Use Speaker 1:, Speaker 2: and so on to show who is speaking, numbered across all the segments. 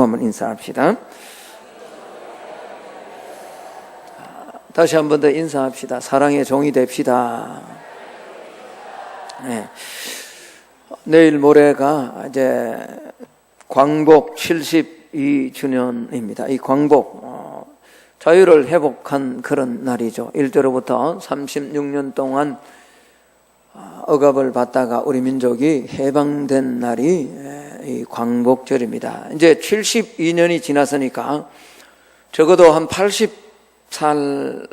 Speaker 1: 한번 인사합시다. 다시 한 번 더 인사합시다. 사랑의 종이 됩시다. 네. 내일 모레가 이제 광복 72주년입니다. 이 광복, 자유를 회복한 그런 날이죠. 1대로부터 36년 동안 억압을 받다가 우리 민족이 해방된 날이 이 광복절입니다. 이제 72년이 지났으니까 적어도 한 80살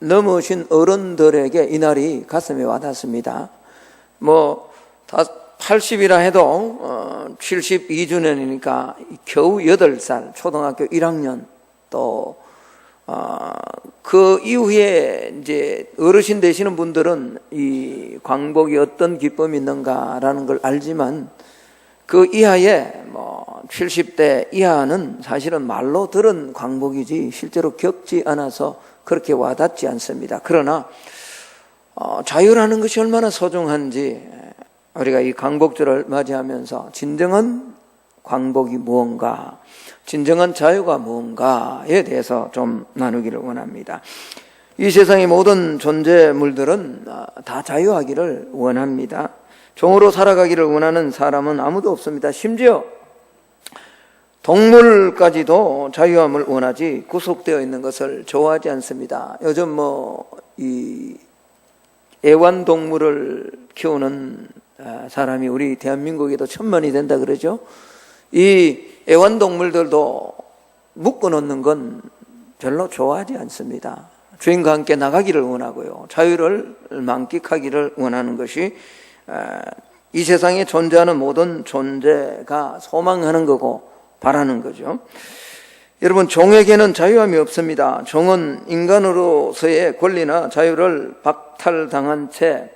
Speaker 1: 넘으신 어른들에게 이 날이 가슴에 와닿습니다. 뭐 다 80이라 해도 72주년이니까 겨우 8살, 초등학교 1학년 또 그 이후에 이제 어르신 되시는 분들은 이 광복이 어떤 기쁨이 있는가라는 걸 알지만 그 이하에 뭐 70대 이하는 사실은 말로 들은 광복이지 실제로 겪지 않아서 그렇게 와닿지 않습니다. 그러나 자유라는 것이 얼마나 소중한지 우리가 이 광복절을 맞이하면서 진정한 광복이 무언가, 진정한 자유가 무언가에 대해서 좀 나누기를 원합니다. 이 세상의 모든 존재물들은 다 자유하기를 원합니다. 종으로 살아가기를 원하는 사람은 아무도 없습니다. 심지어 동물까지도 자유함을 원하지 구속되어 있는 것을 좋아하지 않습니다. 요즘 이 애완동물을 키우는 사람이 우리 대한민국에도 천만이 된다 그러죠. 이 애완동물들도 묶어놓는 건 별로 좋아하지 않습니다. 주인과 함께 나가기를 원하고요, 자유를 만끽하기를 원하는 것이 이 세상에 존재하는 모든 존재가 소망하는 거고 바라는 거죠. 여러분, 종에게는 자유함이 없습니다. 종은 인간으로서의 권리나 자유를 박탈당한 채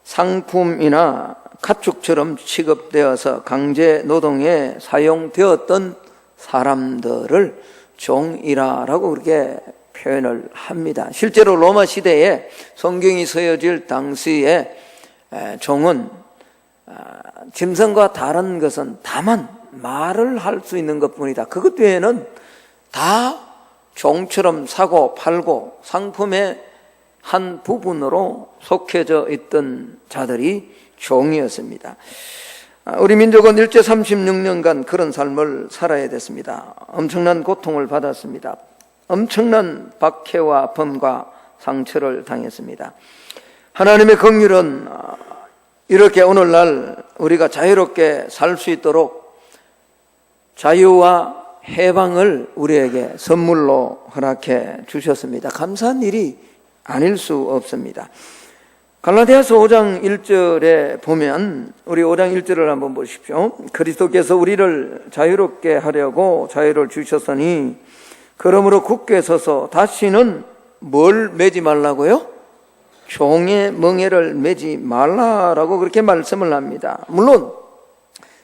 Speaker 1: 상품이나 가축처럼 취급되어서 강제 노동에 사용되었던 사람들을 종이라고 그렇게 표현을 합니다. 실제로 로마 시대에 성경이 쓰여질 당시에 종은 짐승과 다른 것은 다만 말을 할 수 있는 것뿐이다. 그것 외에는 다 종처럼 사고 팔고 상품의 한 부분으로 속해져 있던 자들이 종이었습니다. 우리 민족은 일제 36년간 그런 삶을 살아야 됐습니다. 엄청난 고통을 받았습니다. 엄청난 박해와 범과 상처를 당했습니다. 하나님의 긍휼은 이렇게 오늘날 우리가 자유롭게 살 수 있도록 자유와 해방을 우리에게 선물로 허락해 주셨습니다. 감사한 일이 아닐 수 없습니다. 갈라디아서 5장 1절에 보면, 우리 5장 1절을 한번 보십시오. 그리스도께서 우리를 자유롭게 하려고 자유를 주셨으니 그러므로 굳게 서서 다시는 뭘 매지 말라고요? 종의 멍에를 매지 말라라고 그렇게 말씀을 합니다. 물론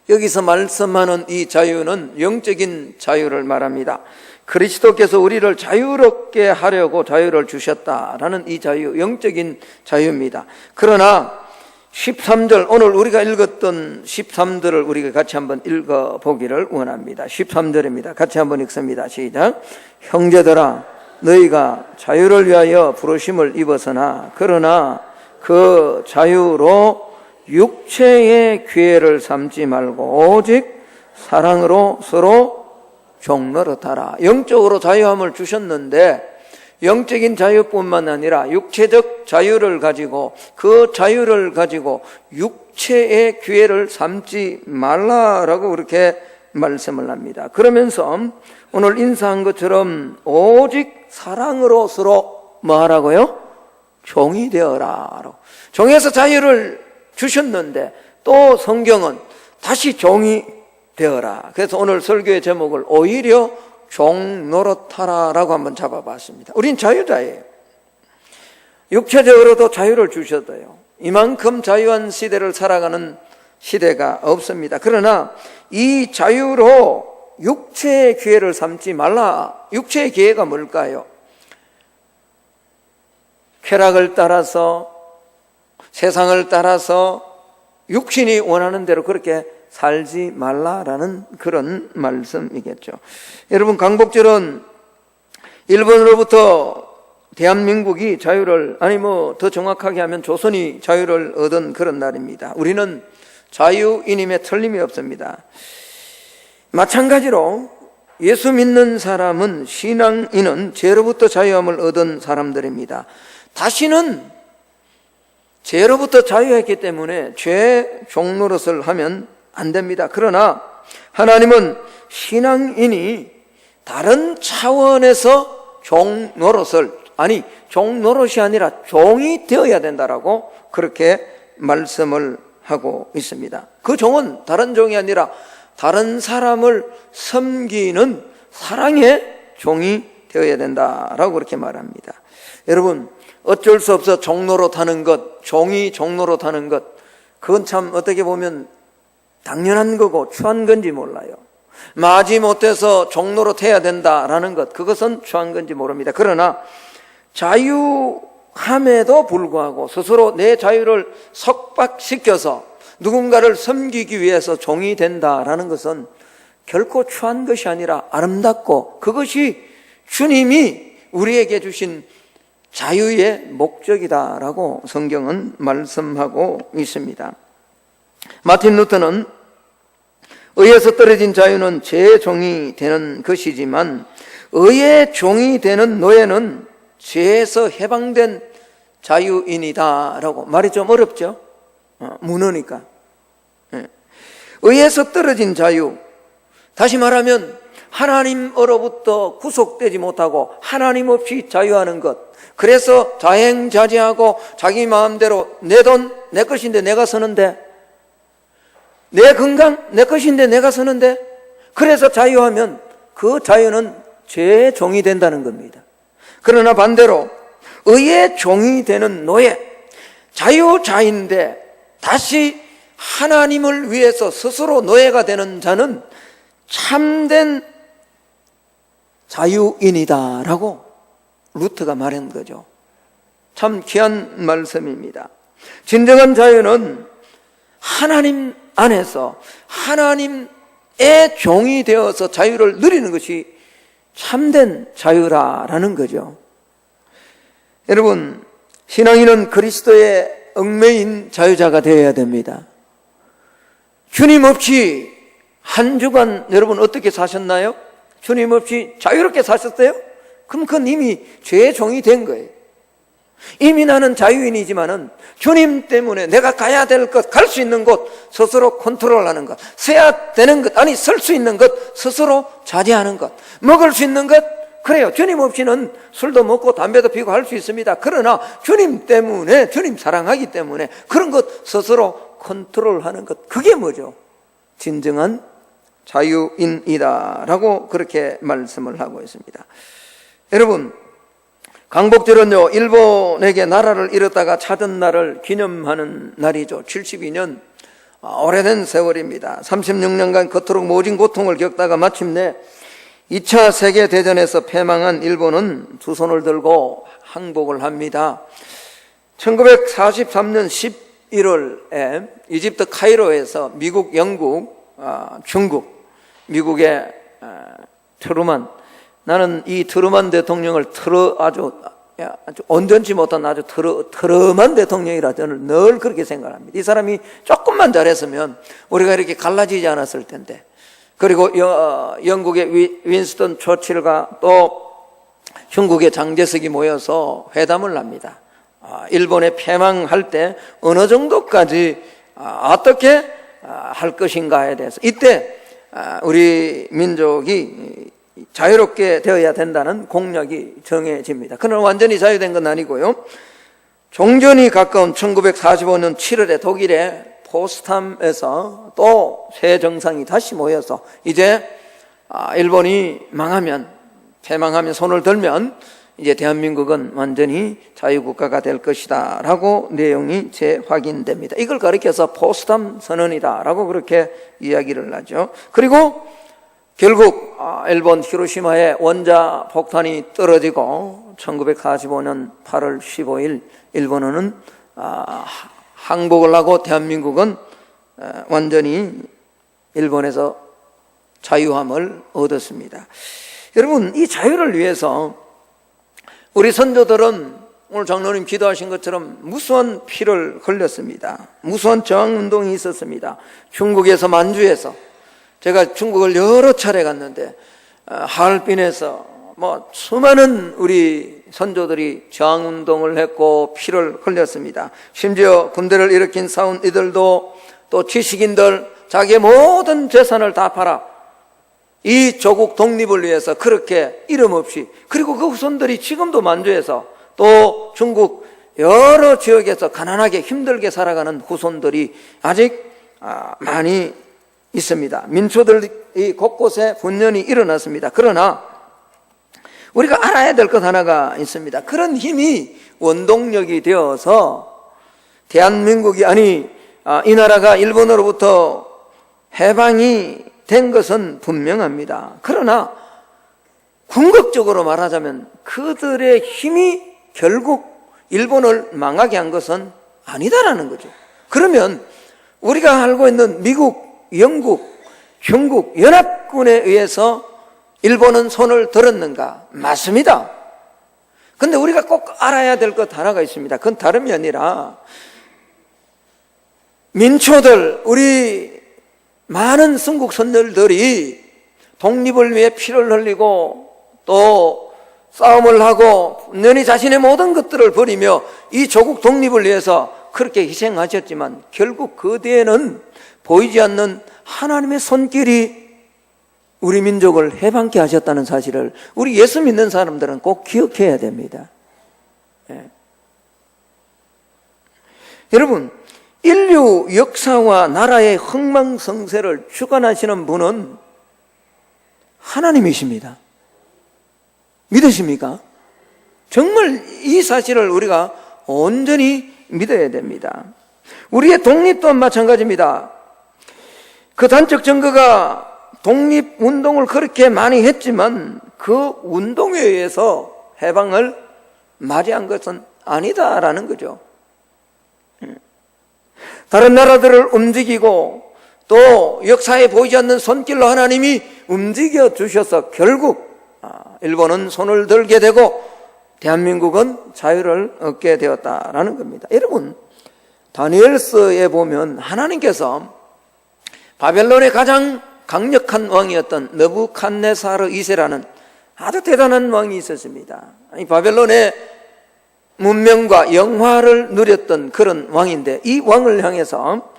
Speaker 1: 여기서 말씀하는 이 자유는 영적인 자유를 말합니다. 그리스도께서 우리를 자유롭게 하려고 자유를 주셨다라는 이 자유, 영적인 자유입니다. 그러나 13절, 오늘 우리가 읽었던 13절을 우리가 같이 한번 읽어보기를 원합니다. 13절입니다. 같이 한번 읽습니다. 시작. 형제들아, 너희가 자유를 위하여 부르심을 입었으나 그러나 그 자유로 육체의 기회를 삼지 말고 오직 사랑으로 서로 종노릇하라. 영적으로 자유함을 주셨는데 영적인 자유뿐만 아니라 육체적 자유를 가지고 그 자유를 가지고 육체의 기회를 삼지 말라라고 그렇게 말씀을 합니다. 그러면서 오늘 인사한 것처럼 오직 사랑으로 서로 뭐 하라고요? 종이 되어라. 종에서 자유를 주셨는데 또 성경은 다시 종이 되어라. 그래서 오늘 설교의 제목을 오히려 종노릇하라라고 한번 잡아봤습니다. 우린 자유자예요. 육체적으로도 자유를 주셔도요, 이만큼 자유한 시대를 살아가는 시대가 없습니다. 그러나 이 자유로 육체의 기회를 삼지 말라. 육체의 기회가 뭘까요? 쾌락을 따라서, 세상을 따라서 육신이 원하는 대로 그렇게 살지 말라라는 그런 말씀이겠죠. 여러분, 광복절은 일본으로부터 대한민국이 자유를, 아니 더 정확하게 하면 조선이 자유를 얻은 그런 날입니다. 우리는 자유인임에 틀림이 없습니다. 마찬가지로 예수 믿는 사람은, 신앙인은 죄로부터 자유함을 얻은 사람들입니다. 다시는 죄로부터 자유했기 때문에 죄 종노릇을 하면 안 됩니다. 그러나 하나님은 신앙인이 다른 차원에서 종노릇을, 아니 종노릇이 아니라 종이 되어야 된다라고 그렇게 말씀을 하고 있습니다. 그 종은 다른 종이 아니라 다른 사람을 섬기는 사랑의 종이 되어야 된다라고 그렇게 말합니다. 여러분, 어쩔 수 없어 종노릇하는 것, 종이 종노릇하는 것, 그건 참 어떻게 보면 당연한 거고 추한 건지 몰라요. 마지못해서 종노릇해야 된다라는 것, 그것은 추한 건지 모릅니다. 그러나 자유함에도 불구하고 스스로 내 자유를 석박시켜서 누군가를 섬기기 위해서 종이 된다라는 것은 결코 추한 것이 아니라 아름답고, 그것이 주님이 우리에게 주신 자유의 목적이다라고 성경은 말씀하고 있습니다. 마틴 루터는 의에서 떨어진 자유는 죄의 종이 되는 것이지만 의의 종이 되는 노예는 죄에서 해방된 자유인이다라고. 말이 좀 어렵죠? 문어니까. 의에서 떨어진 자유, 다시 말하면 하나님으로부터 구속되지 못하고 하나님 없이 자유하는 것, 그래서 자행자제하고 자기 마음대로 내 돈 내 것인데 내가 쓰는데, 내 건강 내 것인데 내가 쓰는데, 그래서 자유하면 그 자유는 죄의 종이 된다는 겁니다. 그러나 반대로 의의 종이 되는 노예, 자유자인데 다시 하나님을 위해서 스스로 노예가 되는 자는 참된 자유인이다라고 루터가 말한 거죠. 참 귀한 말씀입니다. 진정한 자유는 하나님 안에서 하나님의 종이 되어서 자유를 누리는 것이 참된 자유라는 거죠. 여러분, 신앙인은 그리스도의 얽매인 자유자가 되어야 됩니다. 주님 없이 한 주간 여러분 어떻게 사셨나요? 주님 없이 자유롭게 사셨어요? 그럼 그건 이미 죄의 종이 된 거예요. 이미 나는 자유인이지만은 주님 때문에 내가 가야 될 것, 갈 수 있는 곳 스스로 컨트롤하는 것, 써야 되는 것, 아니 쓸 수 있는 것 스스로 자제하는 것, 먹을 수 있는 것, 그래요. 주님 없이는 술도 먹고 담배도 피우고 할 수 있습니다. 그러나 주님 때문에, 주님 사랑하기 때문에 그런 것 스스로 컨트롤하는 것, 그게 뭐죠? 진정한 자유인이다라고 그렇게 말씀을 하고 있습니다. 여러분, 광복절은요, 일본에게 나라를 잃었다가 찾은 날을 기념하는 날이죠. 72년, 오래된 세월입니다. 36년간 그토록 모진 고통을 겪다가 마침내 2차 세계대전에서 패망한 일본은 두 손을 들고 항복을 합니다. 1943년 11월에 이집트 카이로에서 미국, 영국, 중국, 미국의 트루만, 나는 이 트루만 대통령을 아주 온전치 못한 아주 트름한 대통령이라 저는 늘 그렇게 생각합니다. 이 사람이 조금만 잘했으면 우리가 이렇게 갈라지지 않았을 텐데. 그리고 영국의 윈스턴 처칠과 또 중국의 장제석이 모여서 회담을 합니다. 일본에 패망할 때 어느 정도까지 어떻게 할 것인가에 대해서, 이때 우리 민족이 자유롭게 되어야 된다는 공약이 정해집니다. 그러나 완전히 자유된 건 아니고요. 종전이 가까운 1945년 7월에 독일의 포스탐에서 또 새 정상이 다시 모여서 이제 일본이 패망하면 손을 들면 이제 대한민국은 완전히 자유국가가 될 것이다 라고 내용이 재확인됩니다. 이걸 가리켜서 포스탐 선언이다 라고 그렇게 이야기를 하죠. 그리고 결국 일본 히로시마에 원자 폭탄이 떨어지고 1945년 8월 15일 일본은 항복을 하고 대한민국은 완전히 일본에서 자유함을 얻었습니다. 여러분, 이 자유를 위해서 우리 선조들은 오늘 장로님 기도하신 것처럼 무수한 피를 흘렸습니다. 무수한 저항운동이 있었습니다. 중국에서 만주에서, 제가 중국을 여러 차례 갔는데 하얼빈에서 수많은 우리 선조들이 저항운동을 했고 피를 흘렸습니다. 심지어 군대를 일으킨 사원이들도, 또 지식인들, 자기의 모든 재산을 다 팔아 이 조국 독립을 위해서 그렇게 이름 없이, 그리고 그 후손들이 지금도 만주에서 또 중국 여러 지역에서 가난하게 힘들게 살아가는 후손들이 아직 많이 있습니다. 민초들이 곳곳에 분연히 일어났습니다. 그러나 우리가 알아야 될 것 하나가 있습니다. 그런 힘이 원동력이 되어서 대한민국이, 이 나라가 일본으로부터 해방이 된 것은 분명합니다. 그러나 궁극적으로 말하자면 그들의 힘이 결국 일본을 망하게 한 것은 아니다라는 거죠. 그러면 우리가 알고 있는 미국, 영국, 중국 연합군에 의해서 일본은 손을 들었는가? 맞습니다. 근데 우리가 꼭 알아야 될 것 하나가 있습니다. 그건 다름이 아니라 민초들, 우리 많은 순국 선열들이 독립을 위해 피를 흘리고 또 싸움을 하고 분연히 자신의 모든 것들을 버리며 이 조국 독립을 위해서 그렇게 희생하셨지만 결국 그 뒤에는 보이지 않는 하나님의 손길이 우리 민족을 해방케 하셨다는 사실을 우리 예수 믿는 사람들은 꼭 기억해야 됩니다. 여러분, 인류 역사와 나라의 흥망성쇠를 주관하시는 분은 하나님이십니다. 믿으십니까? 정말 이 사실을 우리가 온전히 믿어야 됩니다. 우리의 독립 또한 마찬가지입니다. 그 단적 증거가 독립운동을 그렇게 많이 했지만 그 운동에 의해서 해방을 맞이한 것은 아니다라는 거죠. 다른 나라들을 움직이고 또 역사에 보이지 않는 손길로 하나님이 움직여 주셔서 결국 일본은 손을 들게 되고 대한민국은 자유를 얻게 되었다라는 겁니다. 여러분, 다니엘서에 보면 하나님께서 바벨론의 가장 강력한 왕이었던 느부갓네살 2세라는 아주 대단한 왕이 있었습니다. 이 바벨론의 문명과 영화를 누렸던 그런 왕인데, 이 왕을 향해서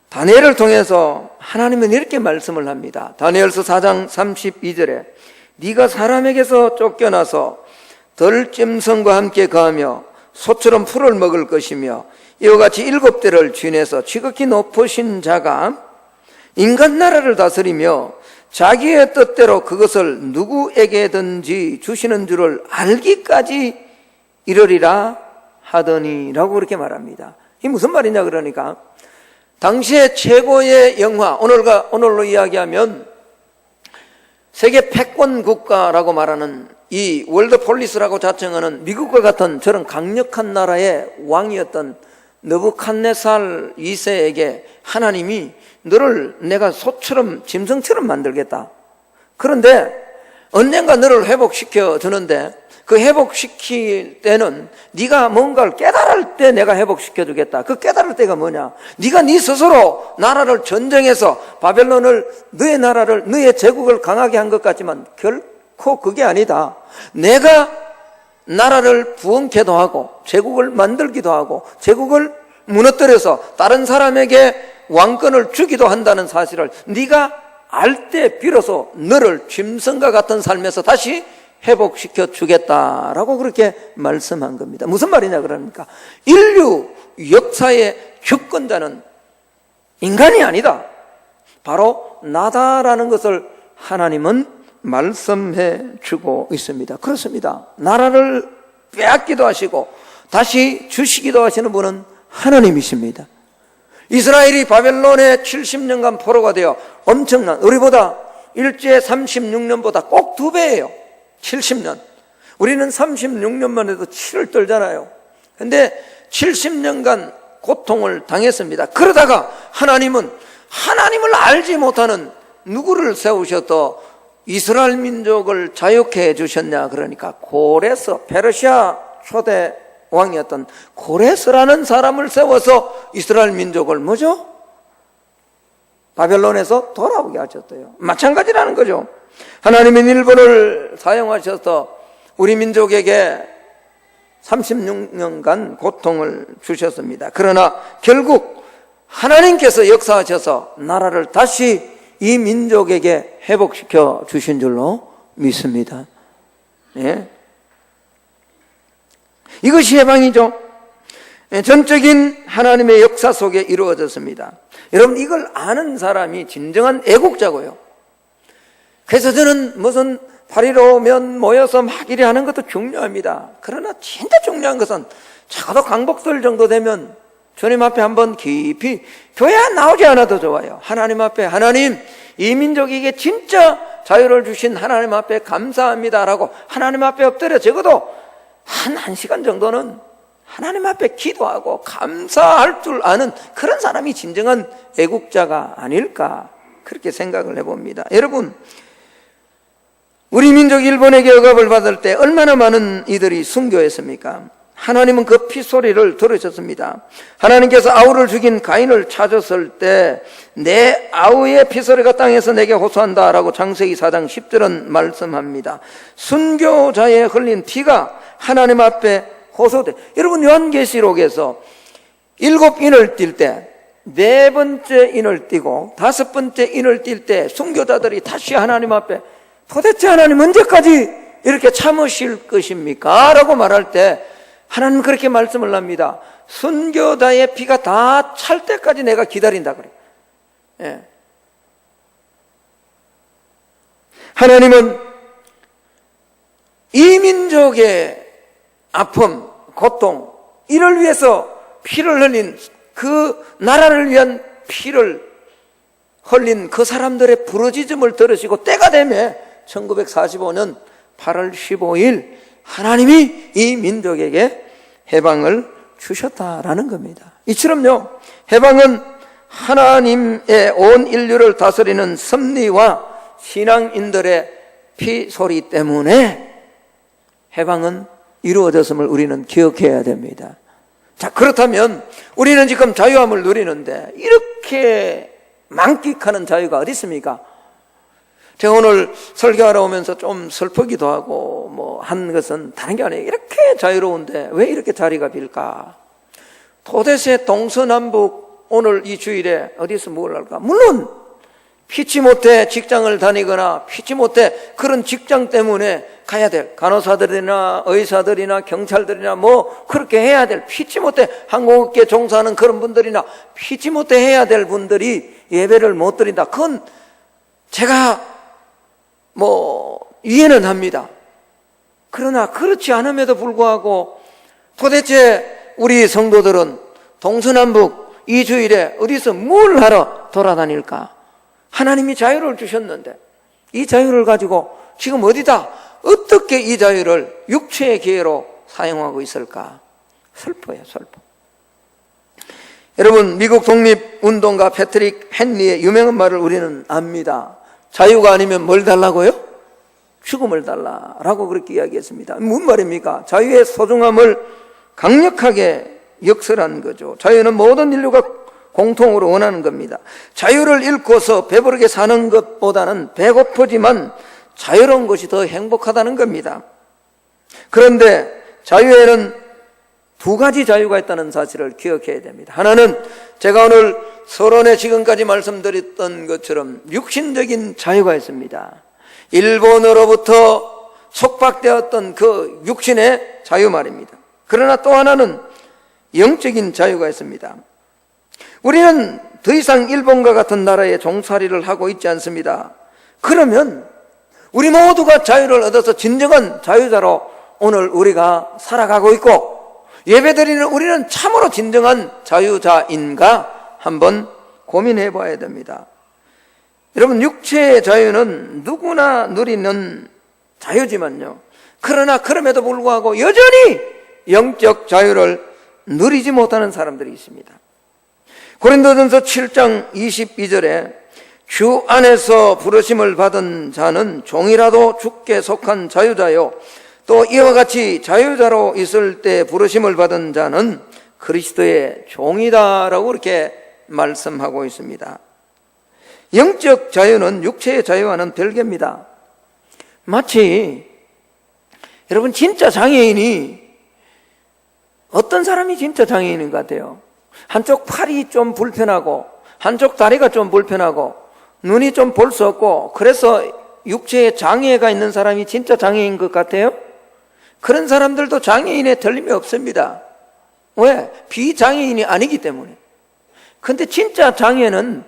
Speaker 1: 다니엘을 통해서 하나님은 이렇게 말씀을 합니다. 다니엘서 4장 32절에 네가 사람에게서 쫓겨나서 덜짐승과 함께 거하며 소처럼 풀을 먹을 것이며 이와 같이 7대를 지내서 지극히 높으신 자가 인간 나라를 다스리며 자기의 뜻대로 그것을 누구에게든지 주시는 줄을 알기까지 이르리라 하더니라고 그렇게 말합니다. 이게 무슨 말이냐 그러니까 당시의 최고의 영화, 오늘로 이야기하면 세계 패권 국가라고 말하는 이 월드폴리스라고 자청하는 미국과 같은 저런 강력한 나라의 왕이었던 느부갓네살 2세에게 하나님이 너를 내가 소처럼 짐승처럼 만들겠다. 그런데 언젠가 너를 회복시켜 주는데 그 회복시킬 때는 네가 뭔가를 깨달을 때 내가 회복시켜 주겠다. 그 깨달을 때가 뭐냐? 네가 네 스스로 나라를 전쟁해서 바벨론을, 너의 나라를, 너의 제국을 강하게 한 것 같지만 결코 그게 아니다. 내가 나라를 부흥케도 하고 제국을 만들기도 하고 제국을 무너뜨려서 다른 사람에게 왕권을 주기도 한다는 사실을 네가 알 때 비로소 너를 짐승과 같은 삶에서 다시 회복시켜 주겠다라고 그렇게 말씀한 겁니다. 무슨 말이냐 그러니까 인류 역사의 주권자는 인간이 아니다. 바로 나다라는 것을 하나님은 말씀해 주고 있습니다. 그렇습니다. 나라를 빼앗기도 하시고 다시 주시기도 하시는 분은 하나님이십니다. 이스라엘이 바벨론에 70년간 포로가 되어 엄청난, 우리보다 일제 36년보다 꼭 2배예요. 70년. 우리는 36년만 해도 치를 떨잖아요. 근데 70년간 고통을 당했습니다. 그러다가 하나님은 하나님을 알지 못하는 누구를 세우셔서 이스라엘 민족을 자유케 해주셨냐? 그러니까 고레스, 페르시아 초대 왕이었던 고레스라는 사람을 세워서 이스라엘 민족을 뭐죠? 바벨론에서 돌아오게 하셨대요. 마찬가지라는 거죠. 하나님은 일본을 사용하셔서 우리 민족에게 36년간 고통을 주셨습니다. 그러나 결국 하나님께서 역사하셔서 나라를 다시 이 민족에게 회복시켜 주신 줄로 믿습니다. 예. 이것이 해방이죠. 전적인 하나님의 역사 속에 이루어졌습니다. 여러분, 이걸 아는 사람이 진정한 애국자고요. 그래서 저는 무슨 8.15면 모여서 막 이래 하는 것도 중요합니다. 그러나 진짜 중요한 것은 적어도 강복절 정도 되면 주님 앞에 한번 깊이, 교회 나오지 않아도 좋아요. 하나님 앞에, 하나님, 이 민족에게 진짜 자유를 주신 하나님 앞에 감사합니다라고 하나님 앞에 엎드려 적어도 한 시간 정도는 하나님 앞에 기도하고 감사할 줄 아는 그런 사람이 진정한 애국자가 아닐까, 그렇게 생각을 해봅니다. 여러분, 우리 민족 일본에게 억압을 받을 때 얼마나 많은 이들이 순교했습니까? 하나님은 그 피소리를 들으셨습니다. 하나님께서 아우를 죽인 가인을 찾았을 때 내 아우의 피소리가 땅에서 내게 호소한다 라고 창세기 4장 10절은 말씀합니다. 순교자의 흘린 피가 하나님 앞에 호소돼. 여러분, 요한계시록에서 7인을 띌 때 4번째 인을 띠고 5번째 인을 띌 때 순교자들이 다시 하나님 앞에 도대체 하나님 언제까지 이렇게 참으실 것입니까? 라고 말할 때 하나님 그렇게 말씀을 합니다. 순교자의 피가 다 찰 때까지 내가 기다린다 그래요. 예. 하나님은 이 민족의 아픔, 고통, 이를 위해서 피를 흘린, 그 나라를 위한 피를 흘린 그 사람들의 부르짖음을 들으시고 때가 되면 1945년 8월 15일 하나님이 이 민족에게 해방을 주셨다라는 겁니다. 이처럼요, 해방은 하나님의 온 인류를 다스리는 섭리와 신앙인들의 피소리 때문에 해방은 이루어졌음을 우리는 기억해야 됩니다. 자, 그렇다면 우리는 지금 자유함을 누리는데 이렇게 만끽하는 자유가 어디 있습니까? 제가 오늘 설교하러 오면서 좀 슬프기도 하고 한 것은 다른 게 아니에요. 이렇게 자유로운데 왜 이렇게 자리가 빌까? 도대체 동서남북 오늘 이 주일에 어디서 뭘 할까? 물론 피치 못해 직장을 다니거나 피치 못해 그런 직장 때문에 가야 될 간호사들이나 의사들이나 경찰들이나 그렇게 해야 될, 피치 못해 항공업계 종사하는 그런 분들이나 피치 못해 해야 될 분들이 예배를 못 드린다. 그건 제가 이해는 합니다. 그러나 그렇지 않음에도 불구하고 도대체 우리 성도들은 동서남북 이 주일에 어디서 뭘 하러 돌아다닐까? 하나님이 자유를 주셨는데 이 자유를 가지고 지금 어디다 어떻게 이 자유를 육체의 기회로 사용하고 있을까? 슬퍼요, 슬퍼. 여러분, 미국 독립운동가 패트릭 헨리의 유명한 말을 우리는 압니다. 자유가 아니면 뭘 달라고요? 죽음을 달라라고 그렇게 이야기했습니다. 무슨 말입니까? 자유의 소중함을 강력하게 역설한 거죠. 자유는 모든 인류가 공통으로 원하는 겁니다. 자유를 잃고서 배부르게 사는 것보다는 배고프지만 자유로운 것이 더 행복하다는 겁니다. 그런데 자유에는 두 가지 자유가 있다는 사실을 기억해야 됩니다. 하나는 제가 오늘 서론에 지금까지 말씀드렸던 것처럼 육신적인 자유가 있습니다. 일본으로부터 속박되었던 그 육신의 자유 말입니다. 그러나 또 하나는 영적인 자유가 있습니다. 우리는 더 이상 일본과 같은 나라의 종살이를 하고 있지 않습니다. 그러면 우리 모두가 자유를 얻어서 진정한 자유자로 오늘 우리가 살아가고 있고 예배드리는 우리는 참으로 진정한 자유자인가 한번 고민해 봐야 됩니다. 여러분, 육체의 자유는 누구나 누리는 자유지만요, 그러나 그럼에도 불구하고 여전히 영적 자유를 누리지 못하는 사람들이 있습니다. 고린도전서 7장 22절에 주 안에서 부르심을 받은 자는 종이라도 주께 속한 자유자요, 또 이와 같이 자유자로 있을 때 부르심을 받은 자는 그리스도의 종이다라고 이렇게 말씀하고 있습니다. 영적 자유는 육체의 자유와는 별개입니다. 마치 여러분, 진짜 장애인이, 어떤 사람이 진짜 장애인인 것 같아요? 한쪽 팔이 좀 불편하고 한쪽 다리가 좀 불편하고 눈이 좀 볼 수 없고, 그래서 육체에 장애가 있는 사람이 진짜 장애인 것 같아요? 그런 사람들도 장애인에 틀림이 없습니다. 왜? 비장애인이 아니기 때문에. 근데 진짜 장애는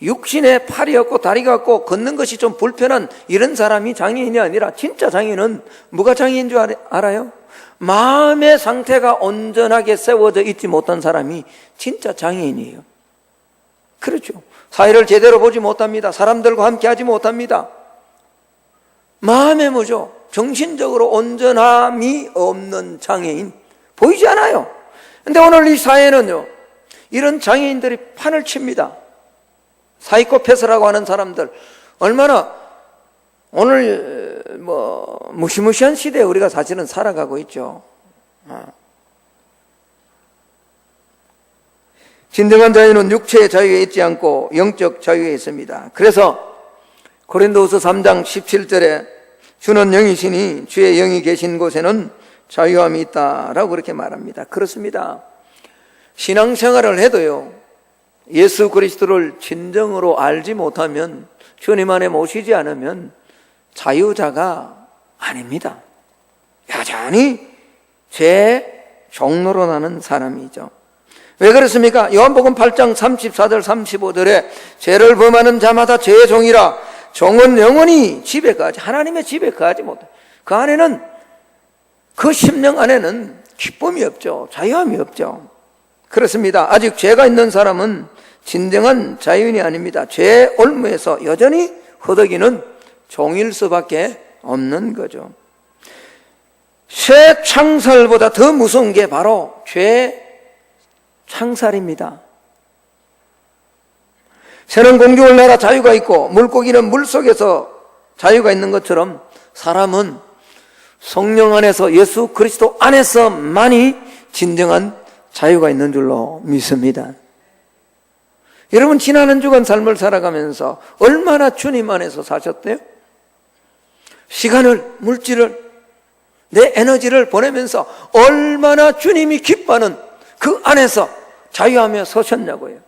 Speaker 1: 육신에 팔이 없고 다리가 없고 걷는 것이 좀 불편한 이런 사람이 장애인이 아니라, 진짜 장애는 뭐가 장애인 줄 알아요? 마음의 상태가 온전하게 세워져 있지 못한 사람이 진짜 장애인이에요. 그렇죠. 사회를 제대로 보지 못합니다. 사람들과 함께 하지 못합니다. 마음의 뭐죠? 정신적으로 온전함이 없는 장애인, 보이지 않아요. 근데 오늘 이 사회는요, 이런 장애인들이 판을 칩니다. 사이코패스라고 하는 사람들, 얼마나 오늘 무시무시한 시대에 우리가 사실은 살아가고 있죠. 진정한 자유는 육체의 자유에 있지 않고 영적 자유에 있습니다. 그래서 고린도후서 3장 17절에 주는 영이시니 주의 영이 계신 곳에는 자유함이 있다라고 그렇게 말합니다. 그렇습니다. 신앙생활을 해도요, 예수 그리스도를 진정으로 알지 못하면, 주님 안에 모시지 않으면 자유자가 아닙니다. 여전히 죄 종로로 나는 사람이죠. 왜 그렇습니까? 요한복음 8장 34절 35절에 죄를 범하는 자마다 죄의 종이라, 종은 영원히 집에 가지, 하나님의 집에 가지 못해. 그 안에는, 그 심령 안에는 기쁨이 없죠. 자유함이 없죠. 그렇습니다. 아직 죄가 있는 사람은 진정한 자유인이 아닙니다. 죄의 올무에서 여전히 허덕이는 종일 수밖에 없는 거죠. 새 창살보다 더 무서운 게 바로 죄 창살입니다. 새는 공중을 날아 자유가 있고 물고기는 물속에서 자유가 있는 것처럼, 사람은 성령 안에서, 예수 그리스도 안에서만이 진정한 자유가 있는 줄로 믿습니다. 여러분, 지난 한 주간 삶을 살아가면서 얼마나 주님 안에서 사셨대요? 시간을, 물질을, 내 에너지를 보내면서 얼마나 주님이 기뻐하는 그 안에서 자유하며 서셨냐고요.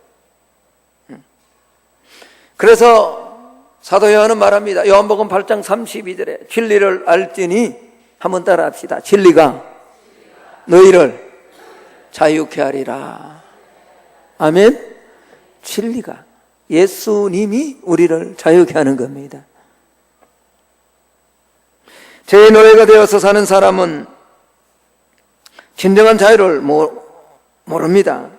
Speaker 1: 그래서 사도 요한은 말합니다. 요한복음 8장 32절에 진리를 알지니, 한번 따라 합시다. 진리가 너희를 자유케 하리라. 아멘. 진리가, 예수님이 우리를 자유케 하는 겁니다. 죄의 노예가 되어서 사는 사람은 진정한 자유를 모릅니다.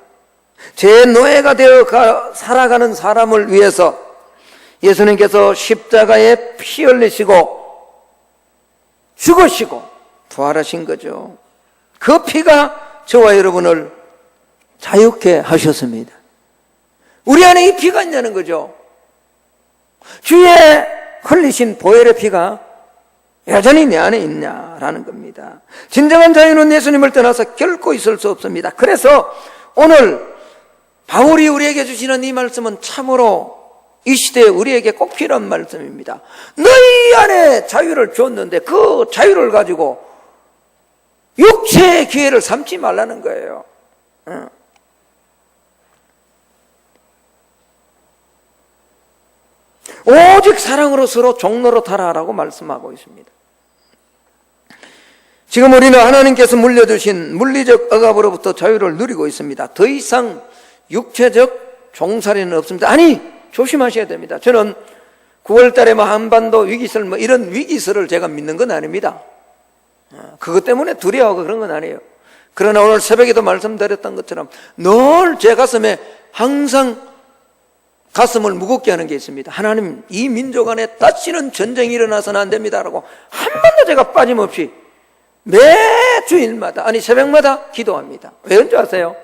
Speaker 1: 죄의 노예가 되어 살아가는 사람을 위해서 예수님께서 십자가에 피 흘리시고 죽으시고 부활하신 거죠. 그 피가 저와 여러분을 자유케 하셨습니다. 우리 안에 이 피가 있냐는 거죠. 주의 흘리신 보혈의 피가 여전히 내 안에 있냐라는 겁니다. 진정한 자유는 예수님을 떠나서 결코 있을 수 없습니다. 그래서 오늘 바울이 우리에게 주시는 이 말씀은 참으로 이 시대에 우리에게 꼭 필요한 말씀입니다. 너희 안에 자유를 줬는데 그 자유를 가지고 육체의 기회를 삼지 말라는 거예요. 오직 사랑으로 서로 종로로 타라라고 말씀하고 있습니다. 지금 우리는 하나님께서 물려주신 물리적 억압으로부터 자유를 누리고 있습니다. 더 이상 육체적 종살이는 없습니다. 아니, 조심하셔야 됩니다. 저는 9월 달에 한반도 위기설 이런 위기설을 제가 믿는 건 아닙니다. 그것 때문에 두려워하고 그런 건 아니에요. 그러나 오늘 새벽에도 말씀드렸던 것처럼 늘 제 가슴에 항상 가슴을 무겁게 하는 게 있습니다. 하나님, 이 민족 안에 다시는 전쟁이 일어나서는 안 됩니다라고 한 번도 제가 빠짐없이 매 주일마다, 아니 새벽마다 기도합니다. 왜 그런지 아세요?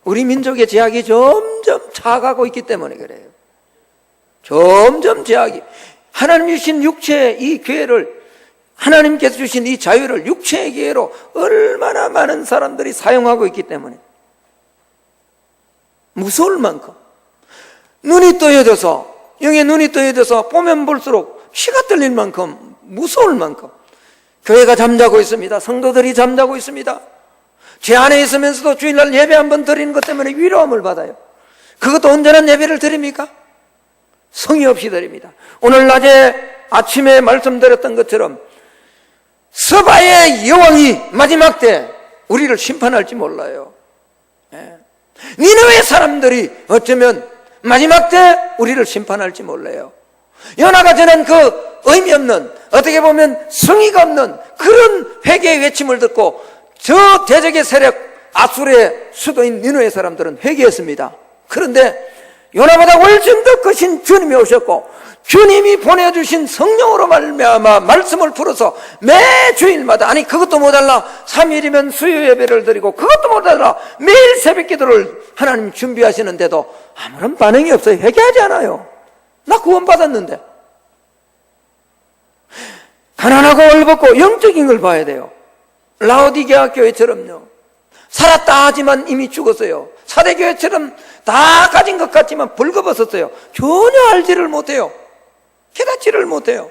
Speaker 1: 우리 민족의 제약이 점점 차가고 있기 때문에 그래요. 점점 제약이, 하나님 주신 육체의 이 기회를, 하나님께서 주신 이 자유를 육체의 기회로 얼마나 많은 사람들이 사용하고 있기 때문에 무서울 만큼, 눈이 떠여져서, 영의 눈이 떠여져서 보면 볼수록 피가 떨릴 만큼 무서울 만큼 교회가 잠자고 있습니다. 성도들이 잠자고 있습니다. 제 안에 있으면서도 주일날 예배 한번 드리는 것 때문에 위로함을 받아요. 그것도 온전한 예배를 드립니까? 성의 없이 드립니다. 오늘 낮에 아침에 말씀드렸던 것처럼 서바의 여왕이 마지막 때 우리를 심판할지 몰라요. 니느웨 사람들이 어쩌면 마지막 때 우리를 심판할지 몰라요. 요나가 전한 그 의미 없는, 어떻게 보면 성의가 없는 그런 회개의 외침을 듣고 저 대적의 세력 아수르의 수도인 니느웨 사람들은 회개했습니다. 그런데 요나보다 훨씬 더 크신 주님이 오셨고 주님이 보내주신 성령으로 말미암아 말씀을 풀어서 매 주일마다, 아니 그것도 모자라 3일이면 수요 예배를 드리고 그것도 모자라 매일 새벽 기도를 하나님 준비하시는데도 아무런 반응이 없어요. 회개하지 않아요. 나 구원받았는데. 가난하고 얼벗고 영적인 걸 봐야 돼요. 라오디게아 교회처럼요, 살았다 하지만 이미 죽었어요. 사대교회처럼 다 가진 것 같지만 벌거벗었어요. 전혀 알지를 못해요. 깨닫지를 못해요.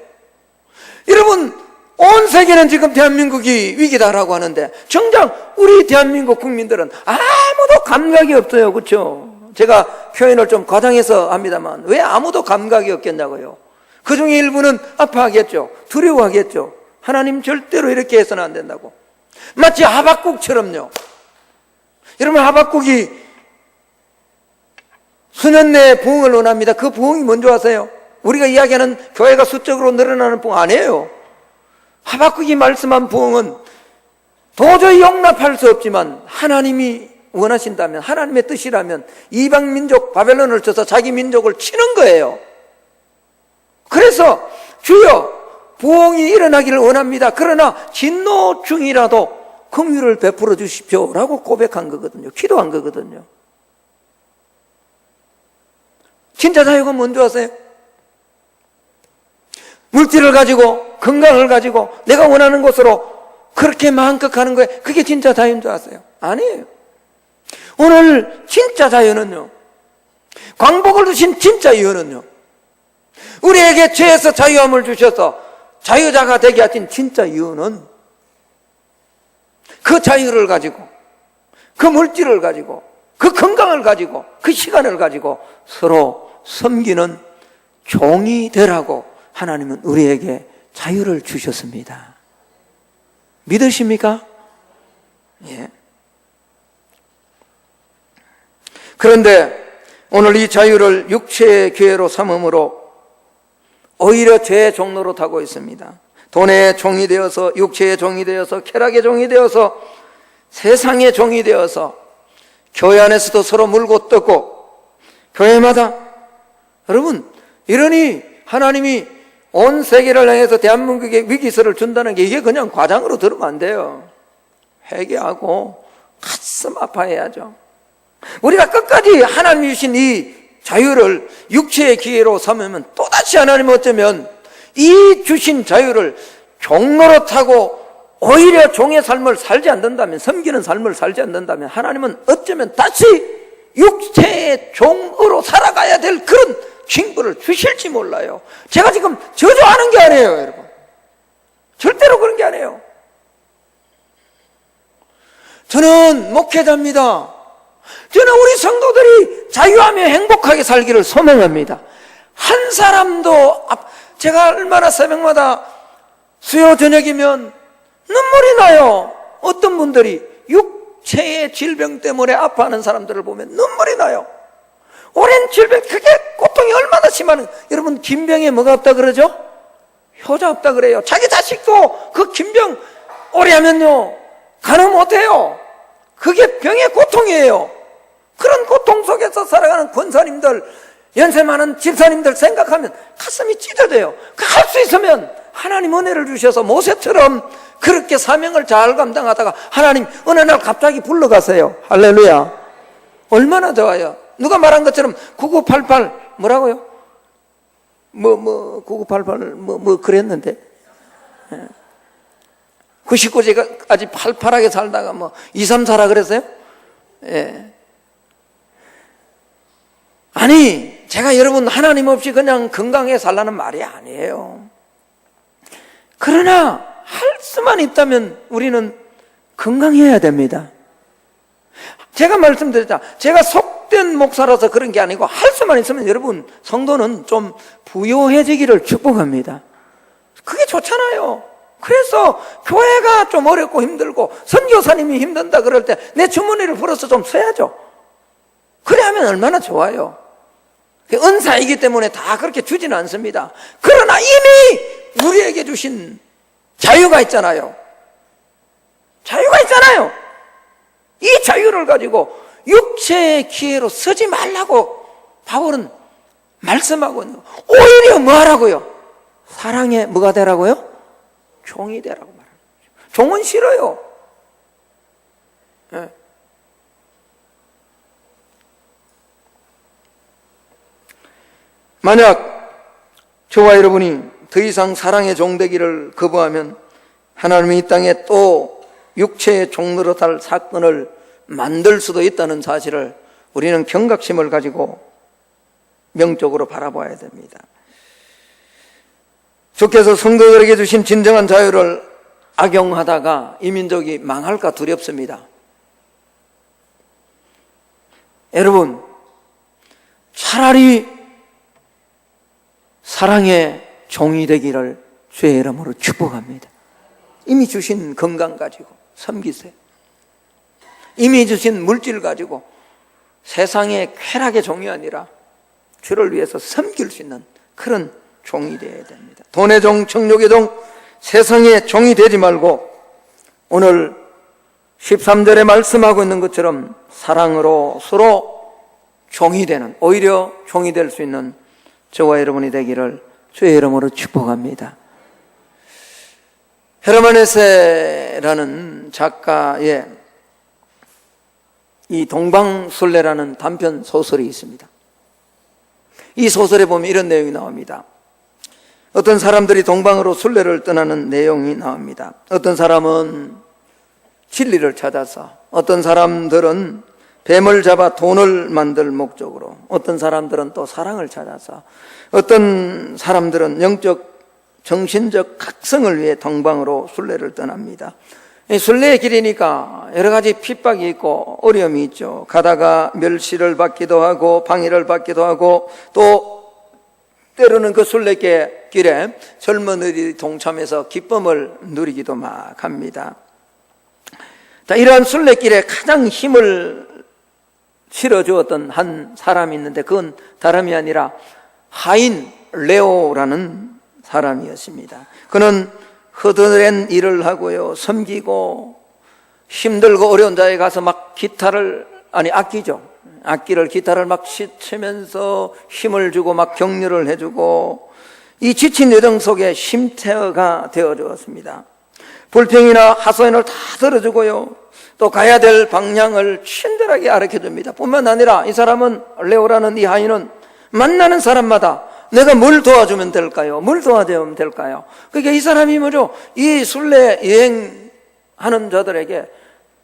Speaker 1: 여러분, 온 세계는 지금 대한민국이 위기다라고 하는데 정작 우리 대한민국 국민들은 아무도 감각이 없어요. 그렇죠? 제가 표현을 좀 과장해서 합니다만 왜 아무도 감각이 없겠냐고요. 그 중에 일부는 아파하겠죠. 두려워하겠죠. 하나님 절대로 이렇게 해서는 안 된다고. 마치 하박국처럼요. 여러분, 하박국이 수년 내에 부흥을 원합니다. 그 부흥이 뭔지 아세요? 우리가 이야기하는 교회가 수적으로 늘어나는 부흥 아니에요. 하박국이 말씀한 부흥은 도저히 용납할 수 없지만 하나님이 원하신다면, 하나님의 뜻이라면 이방 민족 바벨론을 쳐서 자기 민족을 치는 거예요. 그래서 주여 부흥이 일어나기를 원합니다. 그러나 진노 중이라도 긍휼을 베풀어 주십시오라고 고백한 거거든요. 기도한 거거든요. 진짜 자유가 뭔지 아세요? 물질을 가지고, 건강을 가지고 내가 원하는 곳으로 그렇게 마음껏 가는 거예요. 그게 진짜 자유인 줄 아세요? 아니에요. 오늘 진짜 자유는요, 광복을 주신 진짜 이유는요, 우리에게 죄에서 자유함을 주셔서 자유자가 되게 하신 진짜 이유는 그 자유를 가지고, 그 물질을 가지고, 그 건강을 가지고, 그 시간을 가지고 서로 섬기는 종이 되라고 하나님은 우리에게 자유를 주셨습니다. 믿으십니까? 예. 그런데 오늘 이 자유를 육체의 기회로 삼음으로 오히려 죄의 종로로 타고 있습니다. 돈의 종이 되어서, 육체의 종이 되어서, 쾌락의 종이 되어서, 세상의 종이 되어서 교회 안에서도 서로 물고 뜯고, 교회마다, 여러분, 이러니 하나님이 온 세계를 향해서 대한민국에 위기설을 준다는 게 이게 그냥 과장으로 들으면 안 돼요. 회개하고 가슴 아파해야죠. 우리가 끝까지 하나님이 주신 이 자유를 육체의 기회로 삼으면 또다시 하나님은 어쩌면 이 주신 자유를 종로로 타고 오히려 종의 삶을 살지 않는다면, 섬기는 삶을 살지 않는다면 하나님은 어쩌면 다시 육체의 종으로 살아가야 될 그런 징벌을 주실지 몰라요. 제가 지금 저주하는 게 아니에요, 여러분. 절대로 그런 게 아니에요. 저는 목회자입니다. 저는 우리 성도들이 자유하며 행복하게 살기를 소망합니다. 한 사람도, 제가 얼마나 새벽마다 수요 저녁이면 눈물이 나요. 어떤 분들이 육체의 질병 때문에 아파하는 사람들을 보면 눈물이 나요. 오랜 질병, 그게 고통이 얼마나 심한, 여러분, 김병에 뭐가 없다 그러죠? 효자 없다 그래요. 자기 자식도 그 김병 오래 하면요, 간호 못해요. 그게 병의 고통이에요. 그런 고통 속에서 살아가는 권사님들, 연세 많은 집사님들 생각하면 가슴이 찢어져요. 할 수 있으면 하나님 은혜를 주셔서 모세처럼 그렇게 사명을 잘 감당하다가 하나님 어느 날 갑자기 불러가세요. 할렐루야. 얼마나 좋아요. 누가 말한 것처럼 9988 뭐라고요? 9988 그랬는데 99세가 아직 팔팔하게 살다가 234라 그랬어요? 예. 아니, 제가 여러분 하나님 없이 그냥 건강하게 살라는 말이 아니에요. 그러나 할 수만 있다면 우리는 건강해야 됩니다. 제가 말씀드렸다. 제가 속된 목사라서 그런 게 아니고 할 수만 있으면 여러분 성도는 좀 부요해지기를 축복합니다. 그게 좋잖아요. 그래서 교회가 좀 어렵고 힘들고 선교사님이 힘든다 그럴 때 내 주머니를 풀어서 좀 써야죠. 그래야면 얼마나 좋아요. 은사이기 때문에 다 그렇게 주지는 않습니다. 그러나 이미 우리에게 주신 자유가 있잖아요. 자유가 있잖아요. 이 자유를 가지고 육체의 기회로 쓰지 말라고 바울은 말씀하고 있는 거예요. 오히려 뭐 하라고요? 사랑에 뭐가 되라고요? 종이 되라고 말하는 거죠. 종은 싫어요. 네. 만약 저와 여러분이 더 이상 사랑의 종 되기를 거부하면 하나님이 이 땅에 또 육체의 종 노릇할 사건을 만들 수도 있다는 사실을 우리는 경각심을 가지고 명적으로 바라봐야 됩니다. 주께서 성도들에게 주신 진정한 자유를 악용하다가 이 민족이 망할까 두렵습니다. 여러분, 차라리 사랑의 종이 되기를 주의 이름으로 축복합니다. 이미 주신 건강 가지고 섬기세요. 이미 주신 물질 가지고 세상의 쾌락의 종이 아니라 주를 위해서 섬길 수 있는 그런 종이 되어야 됩니다. 돈의 종, 정욕의 종, 세상의 종이 되지 말고 오늘 13절에 말씀하고 있는 것처럼 사랑으로 서로 종이 되는, 오히려 종이 될 수 있는 저와 여러분이 되기를 주의 이름으로 축복합니다. 헤르만 헤세라는 작가의 이 동방술래라는 단편 소설이 있습니다. 이 소설에 보면 이런 내용이 나옵니다. 어떤 사람들이 동방으로 순례를 떠나는 내용이 나옵니다. 어떤 사람은 진리를 찾아서, 어떤 사람들은 뱀을 잡아 돈을 만들 목적으로, 어떤 사람들은 또 사랑을 찾아서, 어떤 사람들은 영적, 정신적 각성을 위해 동방으로 순례를 떠납니다. 순례의 길이니까 여러 가지 핍박이 있고 어려움이 있죠. 가다가 멸시를 받기도 하고 방해를 받기도 하고, 또 때로는 그 순례길에 젊은이들이 동참해서 기쁨을 누리기도 막 합니다. 자, 이러한 순례길에 가장 힘을 실어주었던 한 사람이 있는데 그건 다름이 아니라 하인 레오라는 사람이었습니다. 그는 허드렛 일을 하고요, 섬기고 힘들고 어려운 자에 가서 막 기타를 막 치면서 힘을 주고 막 격려를 해주고, 이 지친 여정 속에 쉼터가 되어주었습니다. 불평이나 하소연을 다 들어주고요, 또 가야 될 방향을 친절하게 가르쳐줍니다. 뿐만 아니라 이 사람은, 레오라는 이 하인은 만나는 사람마다 내가 뭘 도와주면 될까요? 뭘 도와주면 될까요? 그러니까 이 사람이 뭐죠? 이 순례 여행하는 자들에게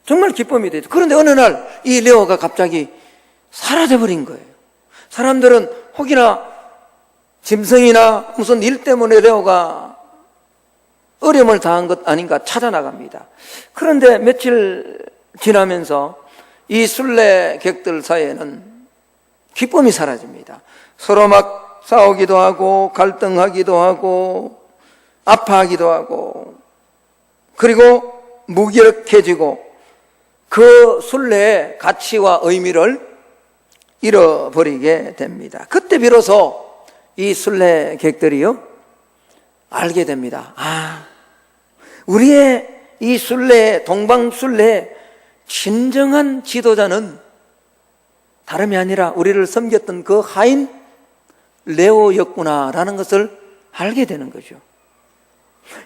Speaker 1: 정말 기쁨이 되죠. 그런데 어느 날 이 레오가 갑자기 사라져버린 거예요. 사람들은 혹이나 짐승이나 무슨 일 때문에 레오가 어려움을 당한 것 아닌가 찾아나갑니다. 그런데 며칠 지나면서 이 순례객들 사이에는 기쁨이 사라집니다. 서로 막 싸우기도 하고 갈등하기도 하고 아파하기도 하고, 그리고 무기력해지고 그 순례의 가치와 의미를 잃어버리게 됩니다. 그때 비로소 이 순례객들이요 알게 됩니다. 우리의 이 순례, 동방순례의 진정한 지도자는 다름이 아니라 우리를 섬겼던 그 하인 레오였구나라는 것을 알게 되는 거죠.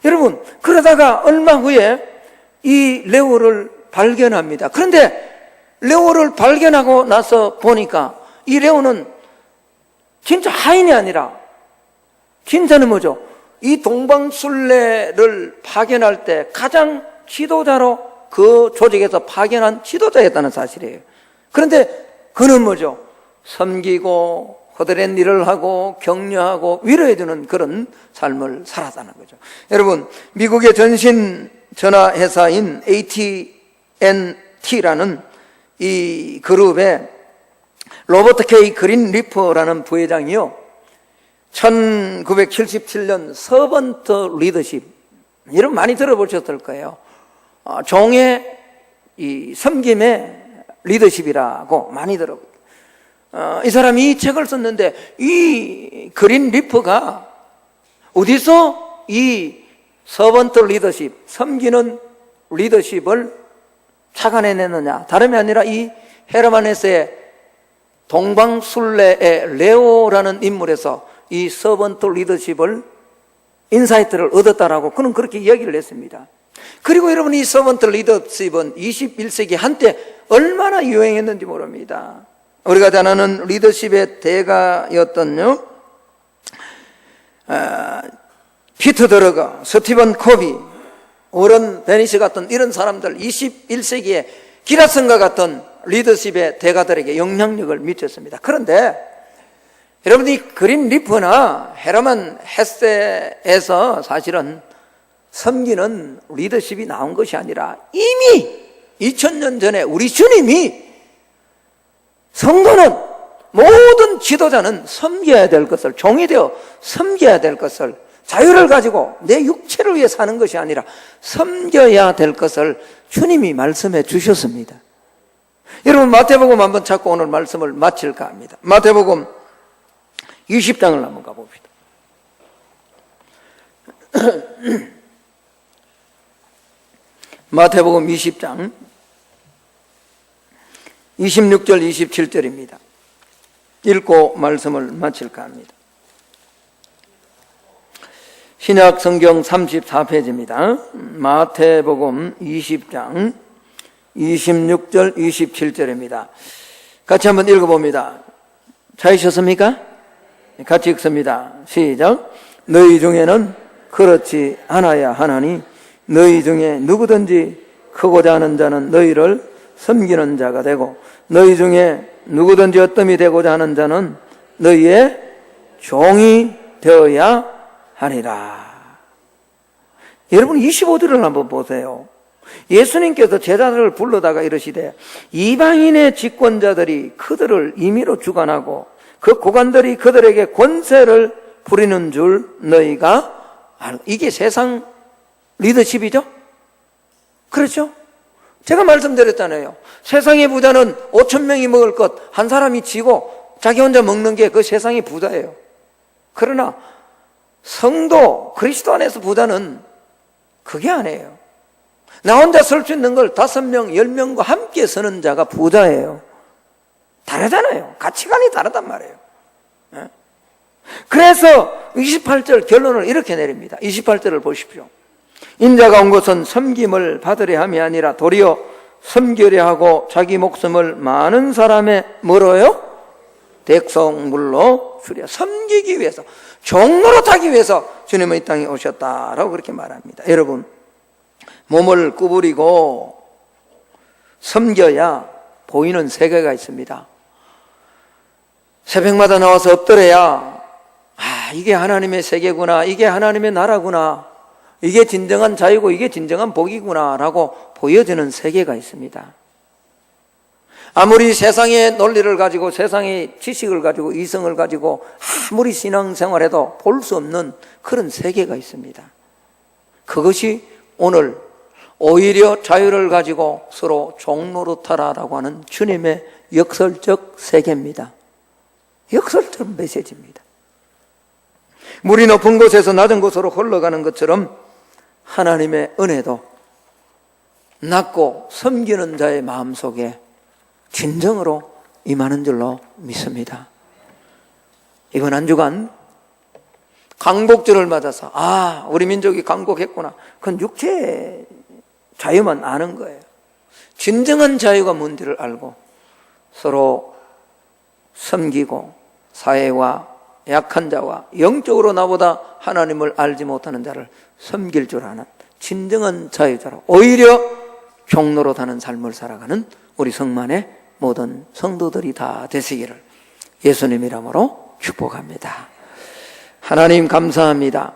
Speaker 1: 여러분, 그러다가 얼마 후에 이 레오를 발견합니다. 그런데 레오를 발견하고 나서 보니까 이 레오는 진짜 하인이 아니라 진짜는 뭐죠? 이 동방순례를 파견할 때 가장 지도자로 그 조직에서 파견한 지도자였다는 사실이에요. 그런데 그는 뭐죠? 섬기고 허드렛 일을 하고 격려하고 위로해주는 그런 삶을 살았다는 거죠. 여러분, 미국의 전신 전화회사인 AT&T라는 이 그룹의 로버트 K. 그린리퍼라는 부회장이요, 1977년 서번트 리더십, 이런 많이 들어보셨을 거예요. 종의 이 섬김의 리더십이라고 많이 들어보셨어요. 이 사람이 이 책을 썼는데, 이 그린리퍼가 어디서 이 서번트 리더십, 섬기는 리더십을 착안해냈느냐, 다름이 아니라 이 헤르만 헤세의 동방순례의 레오라는 인물에서 이 서번트 리더십을, 인사이트를 얻었다라고 그는 그렇게 이야기를 했습니다. 그리고 여러분, 이 서번트 리더십은 21세기 한때 얼마나 유행했는지 모릅니다. 우리가 잘 아는 리더십의 대가였던요, 피터 드러거, 스티븐 코비, 워런 베니시 같은 이런 사람들, 21세기에 기라슨과 같은 리더십의 대가들에게 영향력을 미쳤습니다. 그런데 여러분, 이 그린리퍼나 헤르만 헤세에서 사실은 섬기는 리더십이 나온 것이 아니라 이미 2000년 전에 우리 주님이 성도는, 모든 지도자는 섬겨야 될 것을, 종이 되어 섬겨야 될 것을, 자유를 가지고 내 육체를 위해 사는 것이 아니라 섬겨야 될 것을 주님이 말씀해 주셨습니다. 여러분, 마태복음 한번 찾고 오늘 말씀을 마칠까 합니다. 마태복음 20장을 한번 가봅시다. 마태복음 20장 26절 27절입니다. 읽고 말씀을 마칠까 합니다. 신약 성경 34페이지입니다. 마태복음 20장 26절 27절입니다. 같이 한번 읽어봅니다. 찾으셨습니까? 같이 읽습니다. 시작. 너희 중에는 그렇지 않아야 하나니 너희 중에 누구든지 크고자 하는 자는 너희를 섬기는 자가 되고 너희 중에 누구든지 어뜸이 되고자 하는 자는 너희의 종이 되어야 하니라. 여러분, 25절을 한번 보세요. 예수님께서 제자들을 불러다가 이르시되 이방인의 집권자들이 그들을 임의로 주관하고 그 고관들이 그들에게 권세를 부리는 줄 너희가 알고. 이게 세상 리더십이죠? 그렇죠? 제가 말씀드렸잖아요. 세상의 부자는 5,000명이 먹을 것 한 사람이 지고 자기 혼자 먹는 게 그 세상의 부자예요. 그러나 성도, 그리스도 안에서 부자는 그게 아니에요. 나 혼자 설 수 있는 걸 5명, 10명과 함께 서는 자가 부자예요. 다르잖아요. 가치관이 다르단 말이에요. 그래서 28절 결론을 이렇게 내립니다. 28절을 보십시오. 인자가 온 것은 섬김을 받으려 함이 아니라 도리어 섬기려 하고 자기 목숨을 많은 사람의 뭐로요? 백성물로 주려. 섬기기 위해서, 종로로 타기 위해서 주님은 이 땅에 오셨다라고 그렇게 말합니다. 여러분, 몸을 구부리고 섬겨야 보이는 세계가 있습니다. 새벽마다 나와서 엎드려야 이게 하나님의 세계구나, 이게 하나님의 나라구나, 이게 진정한 자유고 이게 진정한 복이구나 라고 보여지는 세계가 있습니다. 아무리 세상의 논리를 가지고 세상의 지식을 가지고 이성을 가지고 아무리 신앙생활해도 볼 수 없는 그런 세계가 있습니다. 그것이 오늘 오히려 자유를 가지고 서로 종노릇하라라고 하는 주님의 역설적 세계입니다. 역설적 메시지입니다. 물이 높은 곳에서 낮은 곳으로 흘러가는 것처럼 하나님의 은혜도 낮고 섬기는 자의 마음속에 진정으로 임하는 줄로 믿습니다. 이번 한 주간 강복절을 맞아서 우리 민족이 강복했구나. 그건 육체의 자유만 아는 거예요. 진정한 자유가 뭔지를 알고 서로 섬기고 사회와 약한 자와 영적으로 나보다 하나님을 알지 못하는 자를 섬길 줄 아는 진정한 자유자로 오히려 종로로 사는 삶을 살아가는 우리 성만의 모든 성도들이 다 되시기를 예수님 이름으로 축복합니다. 하나님 감사합니다.